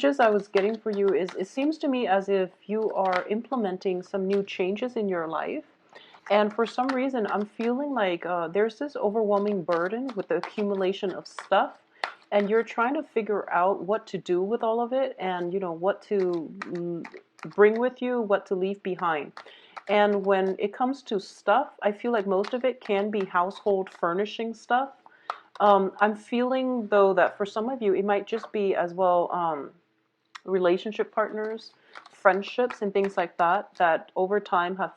Just I was getting for you is it seems to me as if you are implementing some new changes in your life. And for some reason, I'm feeling like there's this overwhelming burden with the accumulation of stuff. And you're trying to figure out what to do with all of it and, what to bring with you, what to leave behind. And when it comes to stuff, I feel like most of it can be household furnishing stuff. I'm feeling, though, that for some of you, it might just be as well relationship partners, friendships, and things like that, that over time have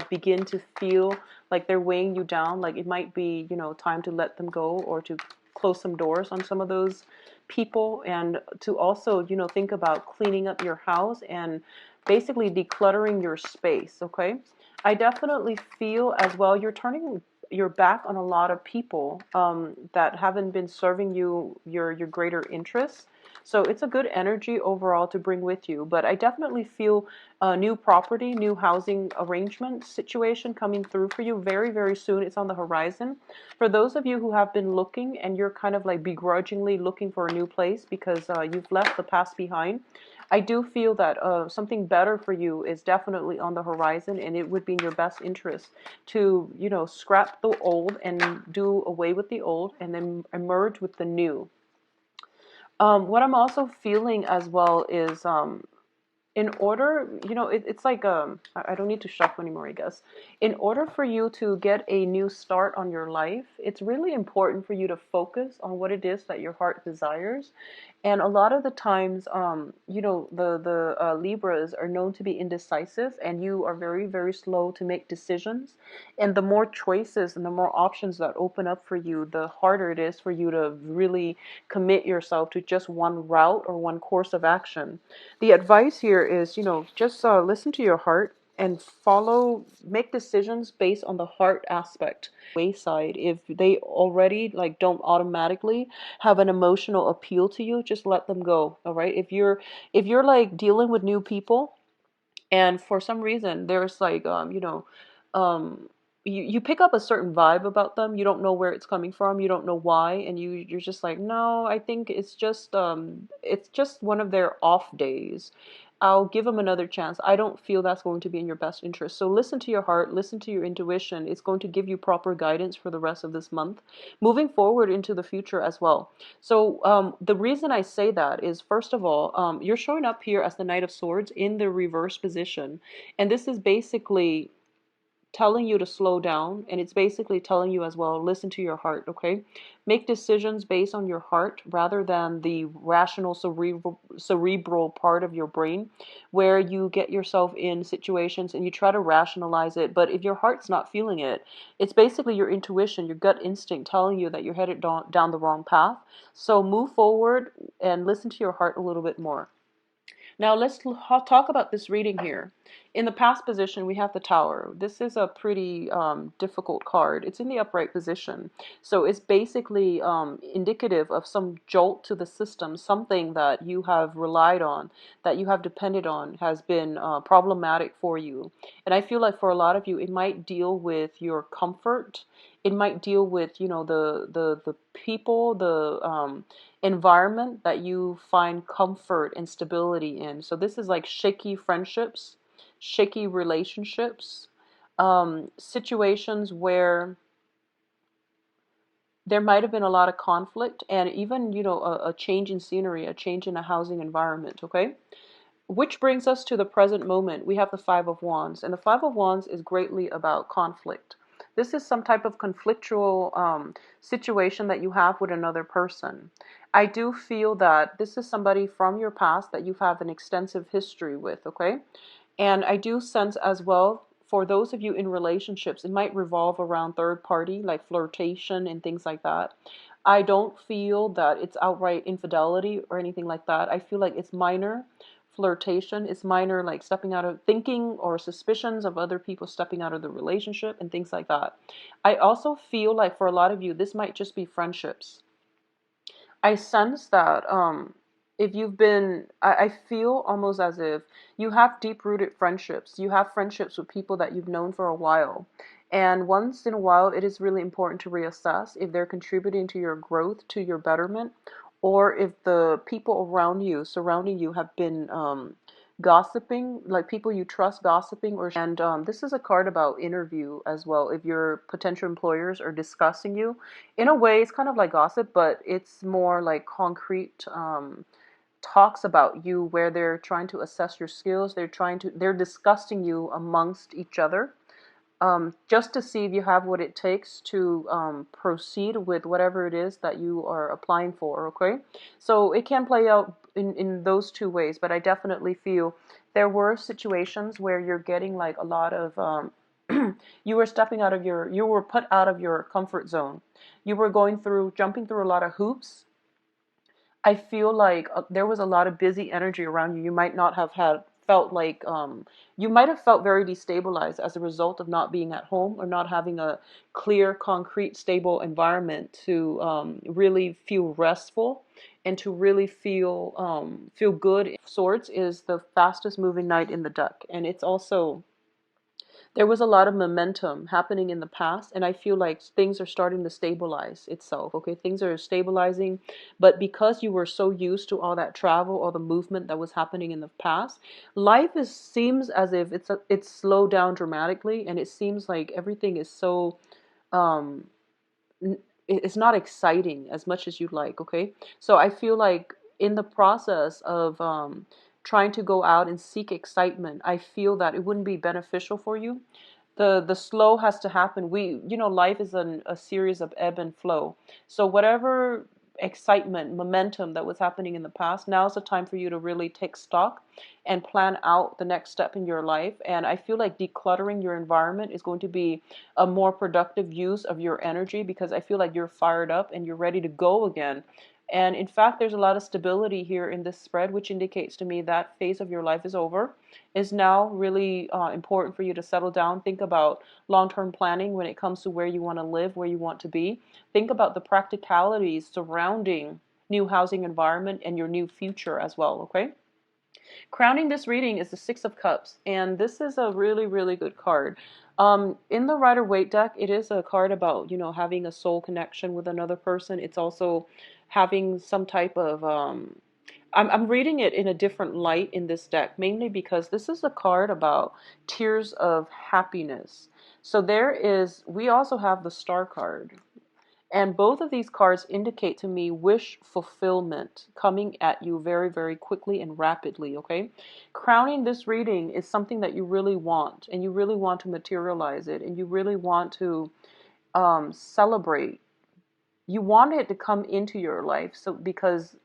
begin to feel like they're weighing you down. Like it might be, time to let them go or to close some doors on some of those people, and to also, think about cleaning up your house and basically decluttering your space. Okay. I definitely feel as well you're turning your back on a lot of people that haven't been serving you your greater interests. So it's a good energy overall to bring with you. But I definitely feel a new property, new housing arrangement situation coming through for you very, very soon. It's on the horizon. For those of you who have been looking and you're kind of like begrudgingly looking for a new place because you've left the past behind, I do feel that something better for you is definitely on the horizon, and it would be in your best interest to, scrap the old and do away with the old and then emerge with the new. What I'm also feeling as well is in order, it's like I don't need to shuffle anymore, I guess. In order for you to get a new start on your life, it's really important for you to focus on what it is that your heart desires. And a lot of the times, the Libras are known to be indecisive, and you are very, very slow to make decisions. And the more choices and the more options that open up for you, the harder it is for you to really commit yourself to just one route or one course of action. The advice here is, just listen to your heart and make decisions based on the heart aspect. Wayside, if they already like don't automatically have an emotional appeal to you, just let them go. All right. If you're like dealing with new people and for some reason there's like um you pick up a certain vibe about them, you don't know where it's coming from, you don't know why, and you're just like, no, I think it's just one of their off days. I'll give them another chance. I don't feel that's going to be in your best interest. So listen to your heart, listen to your intuition. It's going to give you proper guidance for the rest of this month, moving forward into the future as well. So the reason I say that is, first of all, you're showing up here as the Knight of Swords in the reverse position. And this is basically telling you to slow down, and it's basically telling you as well, listen to your heart. Okay, make decisions based on your heart rather than the rational cerebral part of your brain, where you get yourself in situations and you try to rationalize it, but if your heart's not feeling it, it's basically your intuition, your gut instinct telling you that you're headed down the wrong path. So move forward and listen to your heart a little bit more. Now let's talk about this reading here. In the past position, we have the Tower. This is a pretty difficult card. It's in the upright position. So it's basically indicative of some jolt to the system, something that you have relied on, that you have depended on, has been problematic for you. And I feel like for a lot of you, it might deal with your comfort. It might deal with, the people, the environment that you find comfort and stability in. So this is like shaky friendships, shaky relationships, situations where there might have been a lot of conflict, and even, a change in scenery, a change in a housing environment. Okay. Which brings us to the present moment. We have the Five of Wands, and the Five of Wands is greatly about conflict. This is some type of conflictual situation that you have with another person. I do feel that this is somebody from your past that you have an extensive history with, okay? And I do sense as well, for those of you in relationships, it might revolve around third party, like flirtation and things like that. I don't feel that it's outright infidelity or anything like that. I feel like it's minor flirtation. It's minor, like stepping out of thinking or suspicions of other people stepping out of the relationship and things like that. I also feel like for a lot of you, this might just be friendships. I sense that if you've been, I feel almost as if you have deep rooted friendships. You have friendships with people that you've known for a while. And once in a while, it is really important to reassess if they're contributing to your growth, to your betterment, or if the people around you, surrounding you, have been gossiping, like people you trust gossiping, or and this is a card about interview as well. If your potential employers are discussing you, in a way, it's kind of like gossip, but it's more like concrete talks about you, where they're trying to assess your skills. They're discussing you amongst each other, just to see if you have what it takes to proceed with whatever it is that you are applying for, okay? So it can play out in those two ways, but I definitely feel there were situations where you're getting like a lot of, you were you were put out of your comfort zone. You were jumping through a lot of hoops. I feel like there was a lot of busy energy around you. You might not have felt like you might have felt very destabilized as a result of not being at home or not having a clear, concrete, stable environment to really feel restful and to really feel good. Swords is the fastest moving knight in the deck, and it's also, there was a lot of momentum happening in the past, and I feel like things are starting to stabilize itself. Okay, things are stabilizing, but because you were so used to all that travel, all the movement that was happening in the past, seems as if it's slowed down dramatically, and it seems like everything is so um it's not exciting as much as you'd like. Okay, so I feel like in the process of trying to go out and seek excitement, I feel that it wouldn't be beneficial for you. The slow has to happen. Life is a series of ebb and flow. So whatever excitement, momentum that was happening in the past, now is the time for you to really take stock and plan out the next step in your life. And I feel like decluttering your environment is going to be a more productive use of your energy, because I feel like you're fired up and you're ready to go again. And in fact, there's a lot of stability here in this spread, which indicates to me that phase of your life is over. Is now really important for you to settle down. Think about long-term planning when it comes to where you want to live, where you want to be. Think about the practicalities surrounding new housing environment and your new future as well, okay? Crowning this reading is the Six of Cups, and this is a really, really good card. In the Rider-Waite deck, it is a card about, having a soul connection with another person. It's also having some type of, I'm reading it in a different light in this deck, mainly because this is a card about tears of happiness. So we also have the Star card. And both of these cards indicate to me wish fulfillment coming at you very, very quickly and rapidly, okay? Crowning this reading is something that you really want, and you really want to materialize it, and you really want to celebrate. You want it to come into your life, so because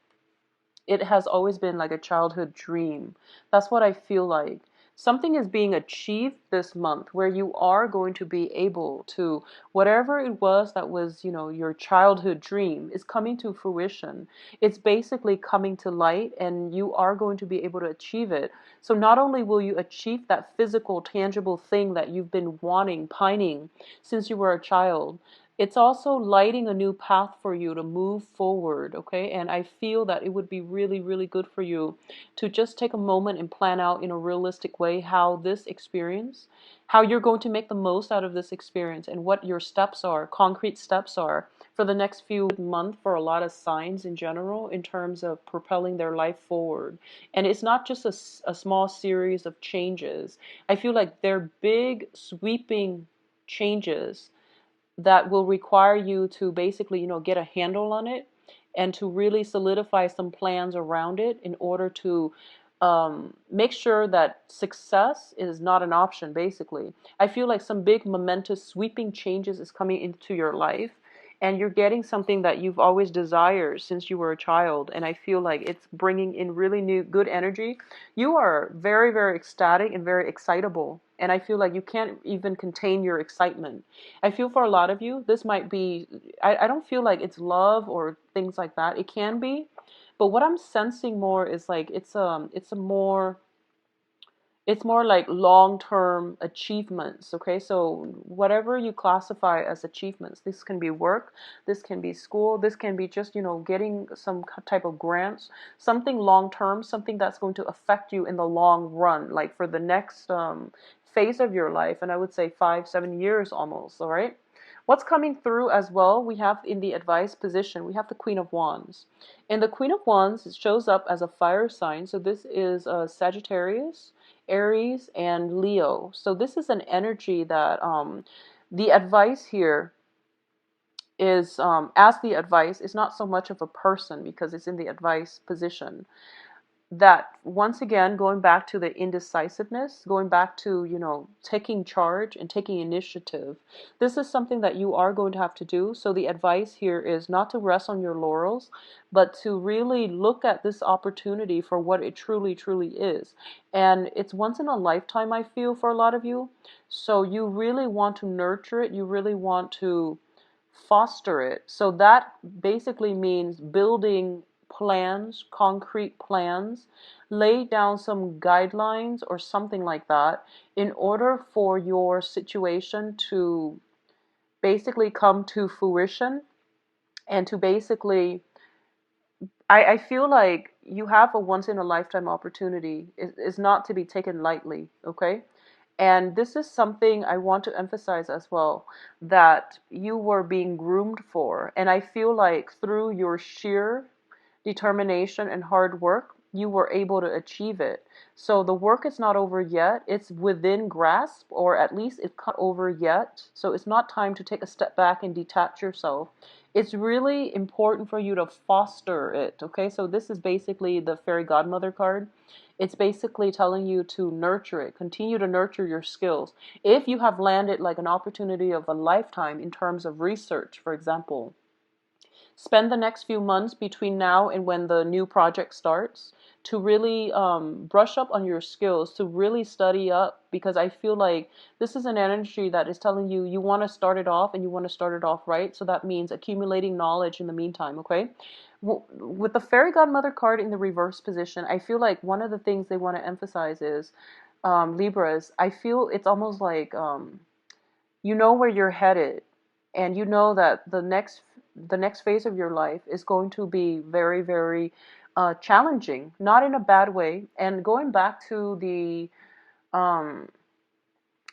it has always been like a childhood dream. That's what I feel like. Something is being achieved this month where you are going to be able to, whatever it was that was, your childhood dream is coming to fruition. It's basically coming to light, and you are going to be able to achieve it. So not only will you achieve that physical, tangible thing that you've been wanting, pining since you were a child, it's also lighting a new path for you to move forward, okay? And I feel that it would be really, really good for you to just take a moment and plan out in a realistic way how you're going to make the most out of this experience, and what your steps are, concrete steps are, for the next few months for a lot of signs in general in terms of propelling their life forward. And it's not just a small series of changes. I feel like they're big, sweeping changes that will require you to basically, get a handle on it and to really solidify some plans around it in order to make sure that success is not an option, basically. I feel like some big, momentous, sweeping changes is coming into your life, and you're getting something that you've always desired since you were a child, and I feel like it's bringing in really new, good energy. You are very, very ecstatic and very excitable, and I feel like you can't even contain your excitement. I feel for a lot of you, this might be, I don't feel like it's love or things like that. It can be, but what I'm sensing more is like it's more like long-term achievements, okay? So whatever you classify as achievements, this can be work, this can be school, this can be just, getting some type of grants, something long-term, something that's going to affect you in the long run, like for the next phase of your life, and I would say 5, 7 years almost, all right? What's coming through as well, we have in the advice position, we have the Queen of Wands. And the Queen of Wands, it shows up as a fire sign. So this is Sagittarius, Aries, and Leo. So this is an energy that the advice here is, as the advice, is not so much of a person because it's in the advice position, that once again, going back to the indecisiveness, going back to, taking charge and taking initiative, this is something that you are going to have to do. So the advice here is not to rest on your laurels, but to really look at this opportunity for what it truly, truly is. And it's once in a lifetime, I feel, for a lot of you. So you really want to nurture it. You really want to foster it. So that basically means building plans, concrete plans, lay down some guidelines or something like that in order for your situation to basically come to fruition and to basically, I feel like you have a once in a lifetime opportunity. Is not to be taken lightly, okay? And this is something I want to emphasize as well, that you were being groomed for. And I feel like through your sheer determination and hard work, you were able to achieve it. So the work is not over yet. It's within grasp, or at least it's not over yet. So it's not time to take a step back and detach yourself. It's really important for you to foster it, okay? So this is basically the fairy godmother card. It's basically telling you to nurture it, continue to nurture your skills. If you have landed like an opportunity of a lifetime in terms of research, for example, spend the next few months between now and when the new project starts to really brush up on your skills, to really study up, because I feel like this is an energy that is telling you you want to start it off and you want to start it off right. So that means accumulating knowledge in the meantime, okay? With the fairy godmother card in the reverse position, I feel like one of the things they want to emphasize is Libras. I feel it's almost like you know where you're headed, and you know that the next phase of your life is going to be very, very challenging, not in a bad way. And um,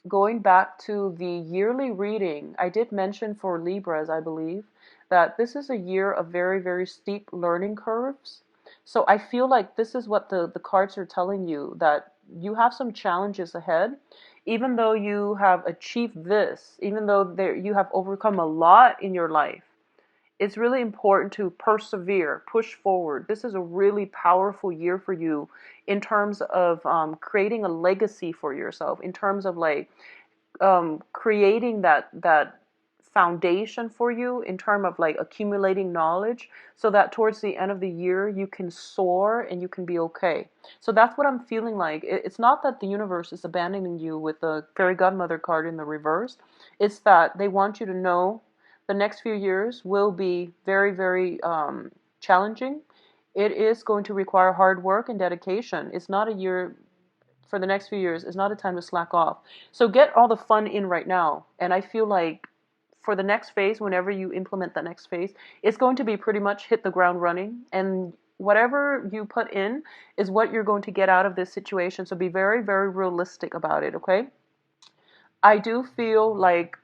going back to the yearly reading, I did mention for Libras, I believe, that this is a year of very, very steep learning curves. So I feel like this is what the cards are telling you, that you have some challenges ahead. Even though you have achieved this, even though you have overcome a lot in your life, it's really important to persevere, push forward. This is a really powerful year for you in terms of creating a legacy for yourself, in terms of like creating that foundation for you, in terms of like accumulating knowledge, so that towards the end of the year you can soar and you can be okay. So that's what I'm feeling like. It's not that the universe is abandoning you with the fairy godmother card in the reverse. It's that they want you to know the next few years will be very, very challenging. It is going to require hard work and dedication. It's not a year, for the next few years, it's not a time to slack off. So get all the fun in right now. And I feel like for the next phase, whenever you implement the next phase, it's going to be pretty much hit the ground running. And whatever you put in is what you're going to get out of this situation. So be very, very realistic about it, okay? I do feel like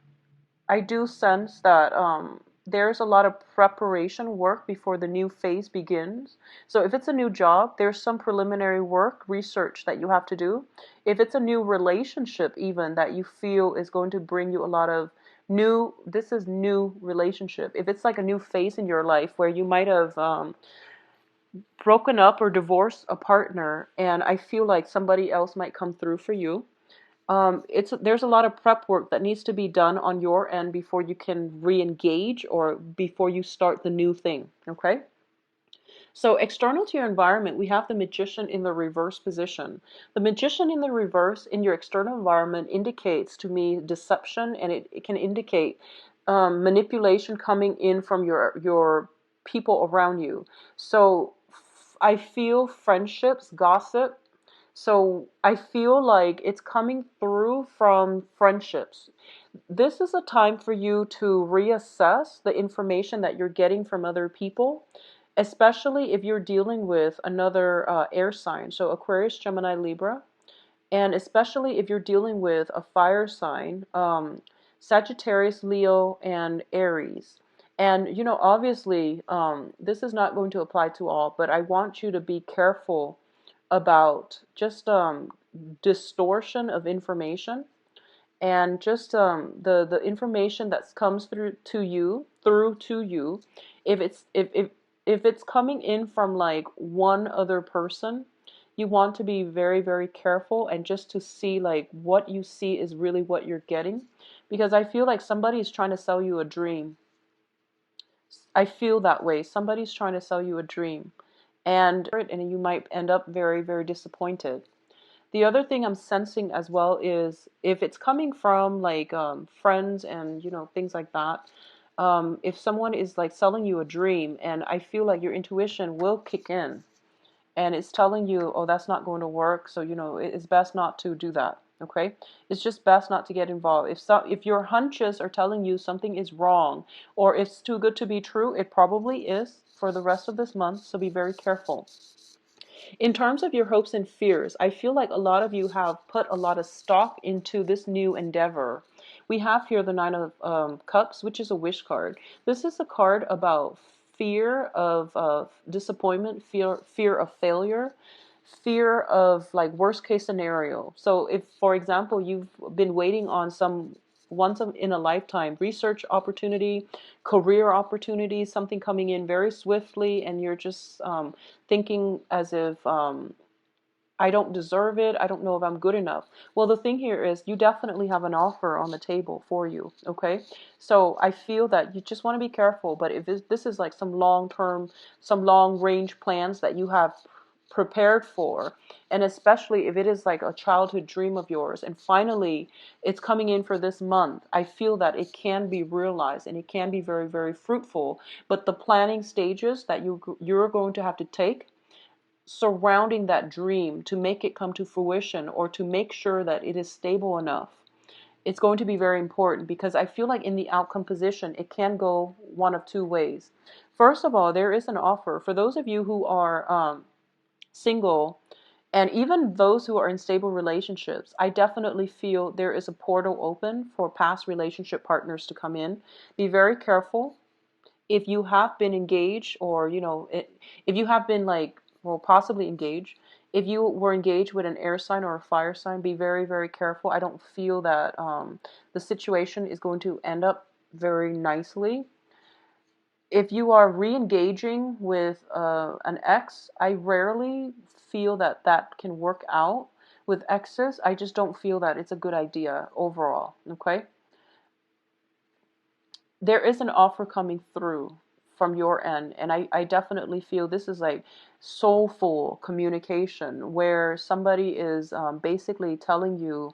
I do sense that there's a lot of preparation work before the new phase begins. So if it's a new job, there's some preliminary work, research that you have to do. If it's a new relationship even that you feel is going to bring you a lot of this is new relationship. If it's like a new phase in your life where you might have broken up or divorced a partner, and I feel like somebody else might come through for you. There's a lot of prep work that needs to be done on your end before you can re-engage or before you start the new thing, okay? So external to your environment, we have the Magician in the reverse position. The Magician in the reverse in your external environment indicates to me deception, and it can indicate manipulation coming in from your people around you. So I feel friendships, gossip. So I feel like it's coming through from friendships. This is a time for you to reassess the information that you're getting from other people, especially if you're dealing with another air sign, so Aquarius, Gemini, Libra, and especially if you're dealing with a fire sign, Sagittarius, Leo, and Aries. And, obviously, this is not going to apply to all, but I want you to be careful about just distortion of information, and just the information that comes through to you, if it's coming in from like one other person, you want to be very, very careful, and just to see like what you see is really what you're getting, because I feel like somebody is trying to sell you a dream. I feel that way. Somebody's trying to sell you a dream, and you might end up very, very disappointed. The other thing I'm sensing as well is if it's coming from like friends and things like that. If someone is like selling you a dream, and I feel like your intuition will kick in, and it's telling you, oh, that's not going to work. So it's best not to do that. Okay, it's just best not to get involved. If your hunches are telling you something is wrong, or it's too good to be true, it probably is for the rest of this month. So be very careful. In terms of your hopes and fears, I feel like a lot of you have put a lot of stock into this new endeavor. We have here the Nine of Cups, which is a wish card. This is a card about fear of disappointment, fear of failure, fear of like worst case scenario. So if, for example, you've been waiting on some once in a lifetime research opportunity, career opportunity, something coming in very swiftly, and you're just thinking as if I don't deserve it. I don't know if I'm good enough. Well, the thing here is you definitely have an offer on the table for you. Okay. So I feel that you just want to be careful. But if this is like some long term, some long range plans that you have prepared for, and especially if it is like a childhood dream of yours, and finally it's coming in for this month, I feel that it can be realized and it can be very, very fruitful. But the planning stages that you're going to have to take surrounding that dream to make it come to fruition, or to make sure that it is stable enough, it's going to be very important, because I feel like in the outcome position, it can go one of two ways. First of all, there is an offer for those of you who are single, and even those who are in stable relationships. I definitely feel there is a portal open for past relationship partners to come in. Be very careful. If you have been engaged, or if you have been like, well, possibly engaged, if you were engaged with an air sign or a fire sign, be very, very careful. I don't feel that the situation is going to end up very nicely. If you are re-engaging with an ex, I rarely feel that that can work out. With exes, I just don't feel that it's a good idea overall. Okay, there is an offer coming through from your end, and I definitely feel this is like soulful communication, where somebody is basically telling you,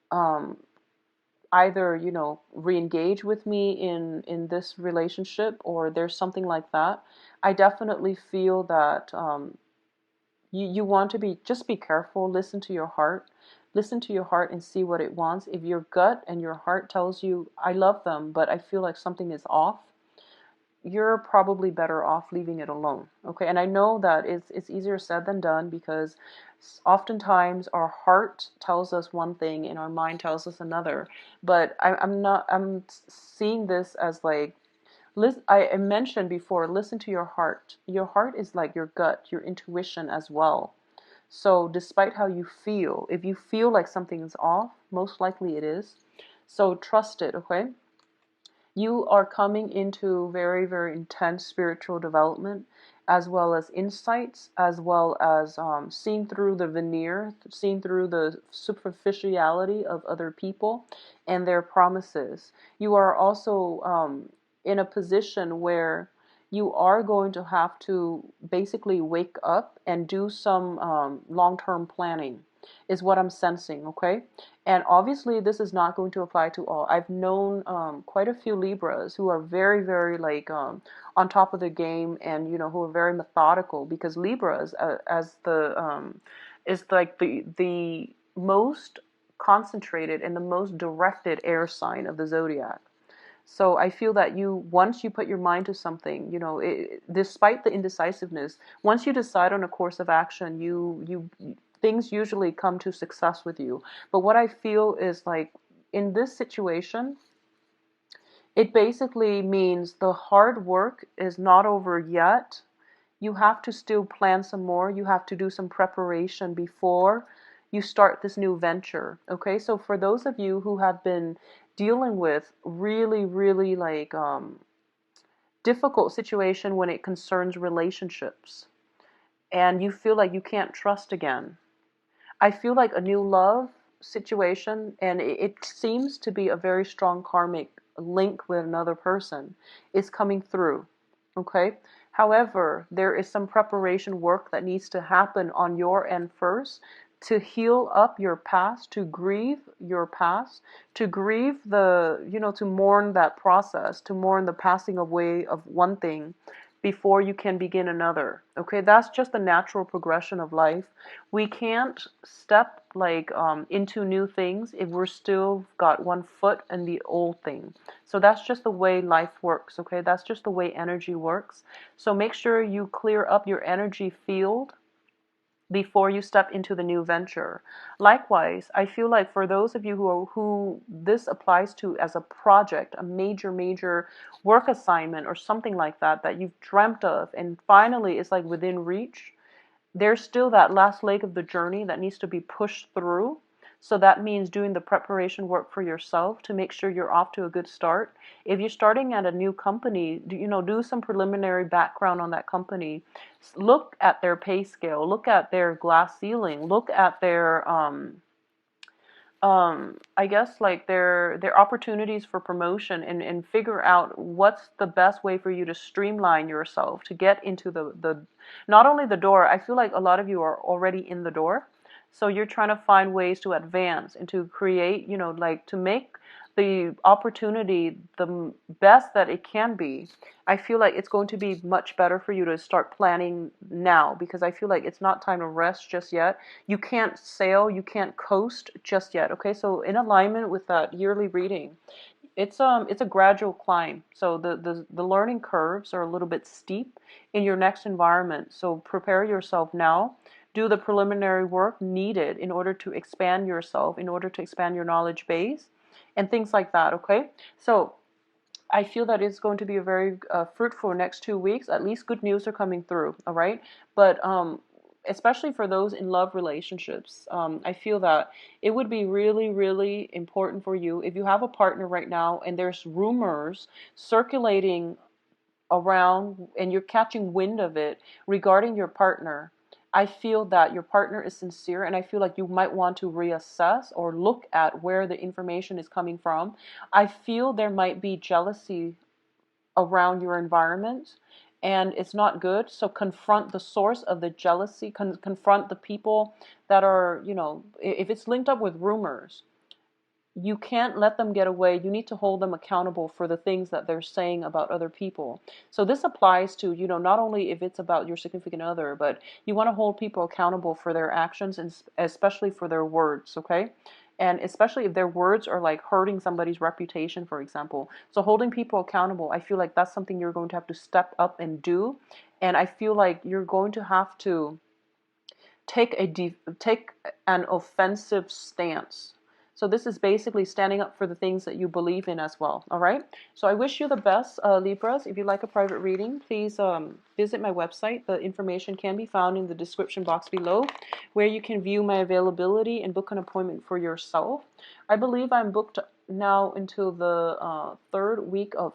um, either re-engage with me in this relationship, or there's something like that. I definitely feel that you want to be careful. Listen to your heart and see what it wants. If your gut and your heart tells you, I love them, but I feel like something is off, you're probably better off leaving it alone. Okay, and I know that it's easier said than done, because oftentimes our heart tells us one thing and our mind tells us another. But I'm seeing this as like, I mentioned before, listen to your heart. Your heart is like your gut, your intuition as well. So despite how you feel, if you feel like something is off, most likely it is. So trust it. Okay, you are coming into very, very intense spiritual development, as well as insights, as well as seeing through the veneer, seeing through the superficiality of other people and their promises. You are also in a position where you are going to have to basically wake up and do some long-term planning, is what I'm sensing. Okay, and obviously, this is not going to apply to all. I've known quite a few Libras who are very, very like on top of the game, and who are very methodical, because Libras, as the is like the most concentrated and the most directed air sign of the zodiac. So I feel that once you put your mind to something, despite the indecisiveness, once you decide on a course of action, things usually come to success with you. But what I feel is like in this situation, It basically means the hard work is not over yet. You have to still plan some more. You have to do some preparation before you start this new venture. Okay, so for those of you who have been dealing with really, really like difficult situation when it concerns relationships, and you feel like you can't trust again, I feel like a new love situation, and it seems to be a very strong karmic link with another person, is coming through. Okay? However, there is some preparation work that needs to happen on your end first to heal up your past, to grieve your past, to grieve to mourn that process, to mourn the passing away of one thing before you can begin another. Okay, that's just the natural progression of life. We can't step like into new things if we're still got one foot in the old thing. So that's just the way life works. Okay, that's just the way energy works. So make sure you clear up your energy field before you step into the new venture. Likewise, I feel like for those of you who this applies to as a project, a major work assignment or something like that that you've dreamt of and finally it's like within reach, there's still that last leg of the journey that needs to be pushed through. So that means doing the preparation work for yourself to make sure you're off to a good start. If you're starting at a new company, do some preliminary background on that company. Look at their pay scale, look at their glass ceiling, look at their I guess like their opportunities for promotion, and figure out what's the best way for you to streamline yourself to get into the not only the door. I feel like a lot of you are already in the door, so you're trying to find ways to advance and to create, like to make the opportunity the best that it can be. I feel like it's going to be much better for you to start planning now, because I feel like it's not time to rest just yet. You can't sail, you can't coast just yet. Okay, so in alignment with that yearly reading, it's a gradual climb. So the learning curves are a little bit steep in your next environment. So prepare yourself now. Do the preliminary work needed in order to expand yourself, in order to expand your knowledge base, and things like that. Okay, so I feel that it's going to be a very fruitful next 2 weeks. At least good news are coming through. All right, but especially for those in love relationships, I feel that it would be really, really important for you if you have a partner right now and there's rumors circulating around and you're catching wind of it regarding your partner. I feel that your partner is sincere, and I feel like you might want to reassess or look at where the information is coming from. I feel there might be jealousy around your environment, and it's not good. So confront the source of the jealousy, confront the people that are, if it's linked up with rumors, you can't let them get away. You need to hold them accountable for the things that they're saying about other people. So this applies to, not only if it's about your significant other, but you want to hold people accountable for their actions and especially for their words, okay? And especially if their words are like hurting somebody's reputation, for example. So holding people accountable, I feel like that's something you're going to have to step up and do. And I feel like you're going to have to take an offensive stance. So this is basically standing up for the things that you believe in as well. All right. So I wish you the best, Libras. If you'd like a private reading, please visit my website. The information can be found in the description box below, where you can view my availability and book an appointment for yourself. I believe I'm booked now until the third week of